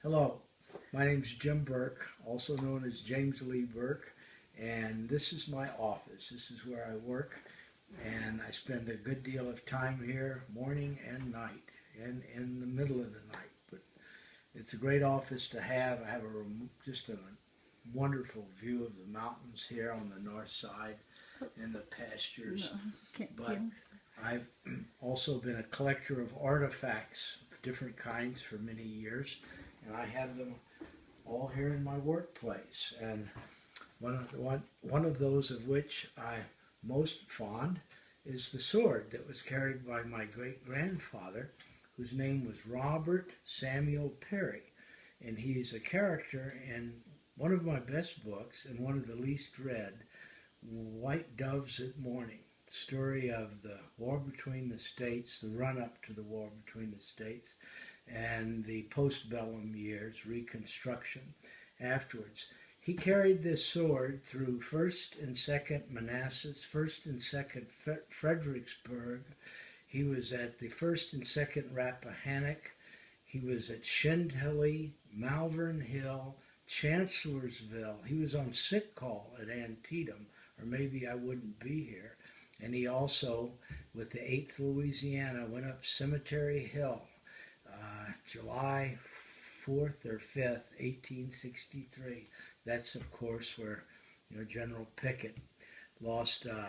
Hello, my name is Jim Burke, also known as James Lee Burke, and this is my office. This is where I work, and I spend a good deal of time here, morning and night, and in the middle of the night. But it's a great office to have. I have just a wonderful view of the mountains here on the north side and the pastures. No, can't But see 'em. I've also been a collector of artifacts of different kinds for many years, and I have them all here in my workplace. And one of those of which I'm most fond is the sword that was carried by my great-grandfather, whose name was Robert Samuel Perry. And he's a character in one of my best books and one of the least read, White Doves at Morning. Story of the war between the states, the run-up to the war between the states, and the postbellum years, Reconstruction afterwards. He carried this sword through 1st and 2nd Manassas, 1st and 2nd Fredericksburg. He was at the 1st and 2nd Rappahannock. He was at Chantilly, Malvern Hill, Chancellorsville. He was on sick call at Antietam, or maybe I wouldn't be here. And he also, with the 8th Louisiana, went up Cemetery Hill, July 4th or 5th, 1863. That's, of course, where General Pickett lost an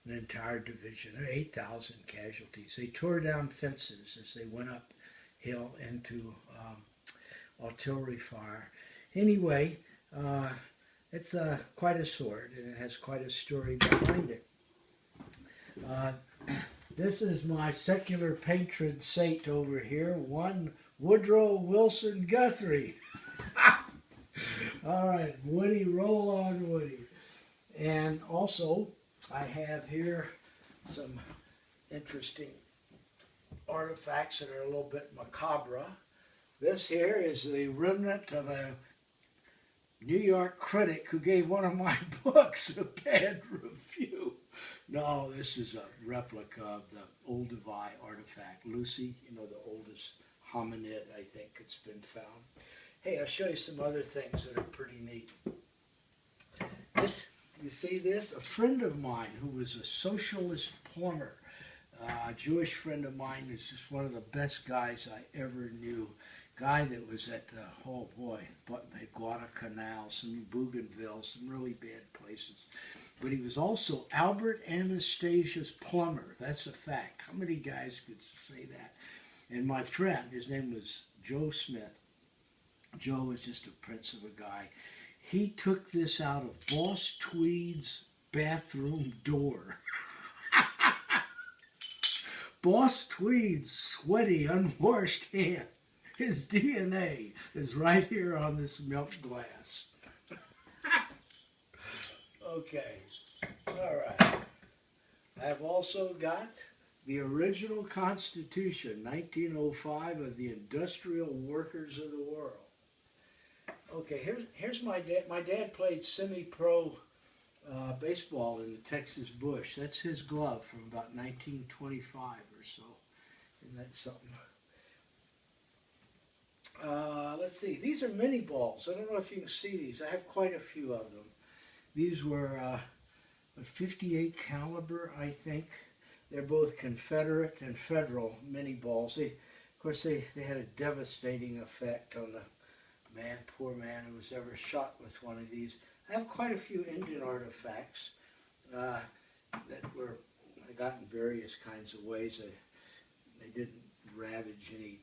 entire division, 8,000 casualties. They tore down fences as they went uphill into artillery fire. Anyway, it's quite a sword, and it has quite a story behind it. This is my secular patron saint over here, one Woodrow Wilson Guthrie. All right, Woody, roll on, Woody. And also, I have here some interesting artifacts that are a little bit macabre. This here is the remnant of a New York critic who gave one of my books a bad review. No, this is a replica of the Olduvai artifact. Lucy, the oldest hominid, I think, that's been found. Hey, I'll show you some other things that are pretty neat. This, you see this? A friend of mine who was a socialist plumber, a Jewish friend of mine, is just one of the best guys I ever knew. Guy that was at the, Guadalcanal, some Bougainville, some really bad places. But he was also Albert Anastasia's plumber. That's a fact. How many guys could say that? And my friend, his name was Joe Smith. Joe was just a prince of a guy. He took this out of Boss Tweed's bathroom door. Boss Tweed's sweaty, unwashed hand. His DNA is right here on this milk glass. Okay, all right. I've also got the original Constitution, 1905, of the industrial workers of the world. Okay, here's my dad. My dad played semi-pro baseball in the Texas Bush. That's his glove from about 1925 or so. Isn't that something? Let's see. These are mini balls. I don't know if you can see these. I have quite a few of them. These were 58 caliber, I think. They're both Confederate and Federal mini balls. Of course, they had a devastating effect on the poor man who was ever shot with one of these. I have quite a few Indian artifacts that I got in various kinds of ways. They didn't ravage any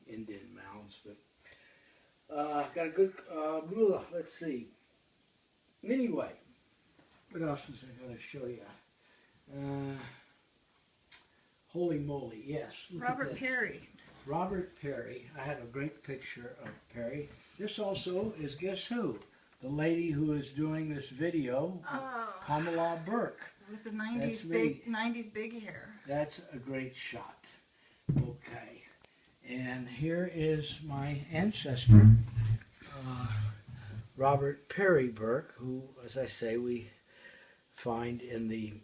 Indian mounds, but got a good, let's see. Anyway, what else was I going to show you? Holy moly, yes. Robert Perry. Robert Perry. I have a great picture of Perry. This also is, guess who? The lady who is doing this video, Pamela Burke. With the 90s big hair. That's a great shot. Okay. And here is my ancestor, Robert Perry Burke, who, as I say, we find in the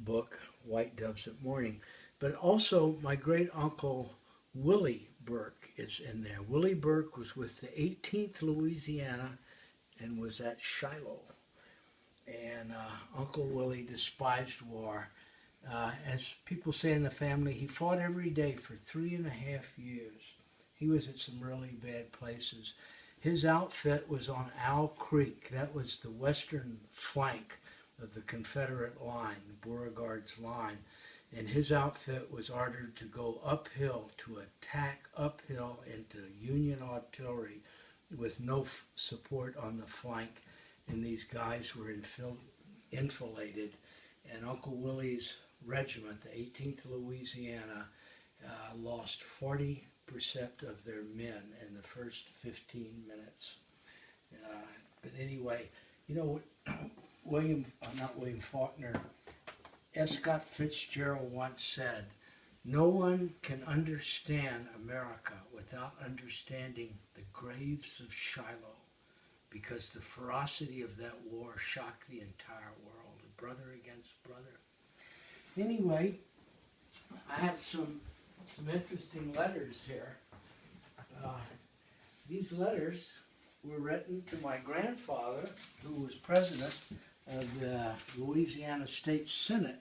book White Doves at Morning. But also my great uncle Willie Burke is in there. Willie Burke was with the 18th Louisiana and was at Shiloh. And Uncle Willie despised war. As people say in the family, he fought every day for 3.5 years. He was at some really bad places. His outfit was on Owl Creek. That was the western flank of the Confederate line, Beauregard's line. And his outfit was ordered to go uphill, to attack uphill into Union artillery with no support on the flank. And these guys were enfiladed. And Uncle Willie's regiment, the 18th Louisiana, lost 40% of their men in the first 15 minutes. But anyway, you know what not William Faulkner, S. Scott Fitzgerald once said, "No one can understand America without understanding the graves of Shiloh, because the ferocity of that war shocked the entire world, brother against brother." Anyway, I have some interesting letters here. These letters were written to my grandfather, who was president of the Louisiana State Senate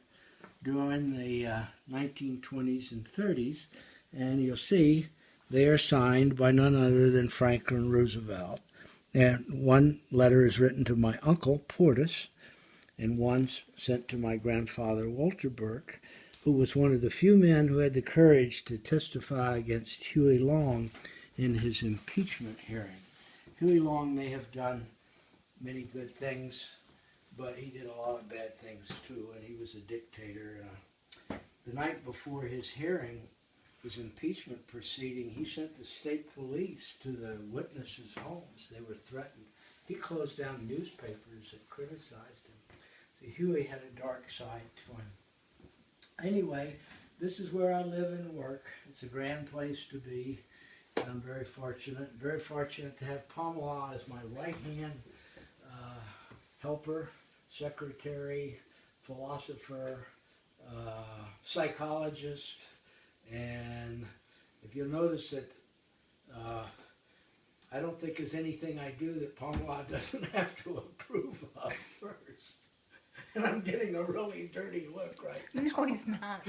during the 1920s and 30s, and you'll see they are signed by none other than Franklin Roosevelt. And one letter is written to my uncle, Portis, and one's sent to my grandfather, Walter Burke, who was one of the few men who had the courage to testify against Huey Long in his impeachment hearing. Huey Long may have done many good things, but he did a lot of bad things too, and he was a dictator. The night before his hearing, his impeachment proceeding, he sent the state police to the witnesses' homes. They were threatened. He closed down newspapers that criticized him. So Huey had a dark side to him. Anyway, this is where I live and work. It's a grand place to be. And I'm very fortunate to have Pamela as my right-hand helper, secretary, philosopher, psychologist, and if you'll notice that I don't think there's anything I do that Pamela doesn't have to approve of first. And I'm getting a really dirty look right now. No, he's not.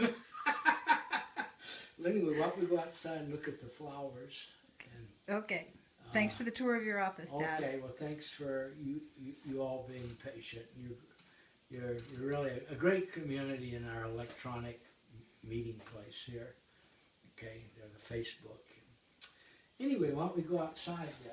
Anyway, why don't we go outside and look at the flowers? And, Okay. Thanks for the tour of your office, Dad. okay, well, thanks for you all being patient. You're really a great community in our electronic meeting place here. Okay, the Facebook. Anyway, why don't we go outside then?